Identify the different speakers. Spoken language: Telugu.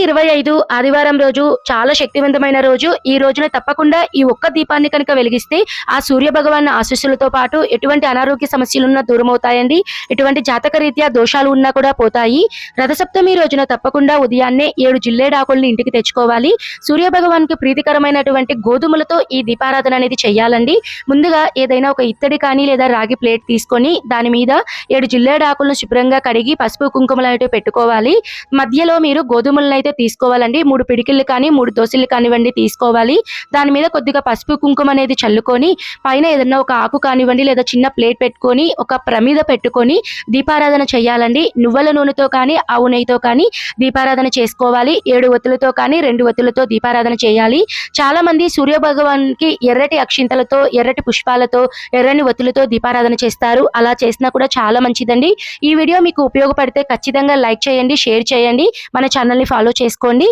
Speaker 1: 25 ఆదివారం రోజు చాలా శక్తివంతమైన రోజు. ఈ రోజున తప్పకుండా ఈ ఒక్క దీపాన్ని కనుక వెలిగిస్తే ఆ సూర్య భగవాన్ ఆశీస్సులతో పాటు ఎటువంటి అనారోగ్య సమస్యలున్నా దూరమవుతాయండి. ఎటువంటి జాతకరీత్యా దోషాలు ఉన్నా కూడా పోతాయి. రథసప్తమి రోజున తప్పకుండా ఉదయాన్నే 7 జిల్లేడాకుల్ని ఇంటికి తెచ్చుకోవాలి. సూర్య భగవాన్కి ప్రీతికరమైనటువంటి గోధుమలతో ఈ దీపారాధన అనేది చేయాలండి. ముందుగా ఏదైనా ఒక ఇత్తడి కానీ లేదా రాగి ప్లేట్ తీసుకొని దాని మీద 7 జిల్లేడాకులను శుభ్రంగా కడిగి పసుపు కుంకుమలు అయితే పెట్టుకోవాలి. మధ్యలో మీరు గోధుమలను అయితే తీసుకోవాలండి. 3 పిడికిళ్ళు కానీ 3 దోసెలు కానివ్వండి తీసుకోవాలి. దాని మీద కొద్దిగా పసుపు కుంకుమ అనేది చల్లుకొని పైన ఏదన్నా ఒక ఆకు కానివ్వండి లేదా చిన్న ప్లేట్ పెట్టుకొని ఒక ప్రమిద పెట్టుకొని దీపారాధన చేయాలండి. నువ్వుల నూనెతో కానీ ఆవు నెయ్యితో కానీ దీపారాధన చేసుకోవాలి. 7 ఒత్తులతో కానీ 2 ఒత్తులతో దీపారాధన చేయాలి. చాలా మంది సూర్య భగవాన్కి ఎర్రటి అక్షింతలతో ఎర్రటి పుష్పాలతో ఎర్రని ఒత్తులతో దీపారాధన చేస్తారు. అలా చేసినా కూడా చాలా మంచిదండి. ఈ వీడియో మీకు ఉపయోగపడితే ఖచ్చితంగా లైక్ చేయండి, షేర్ చేయండి, మన ఛానల్ని ఫాలో చేసుకోండి.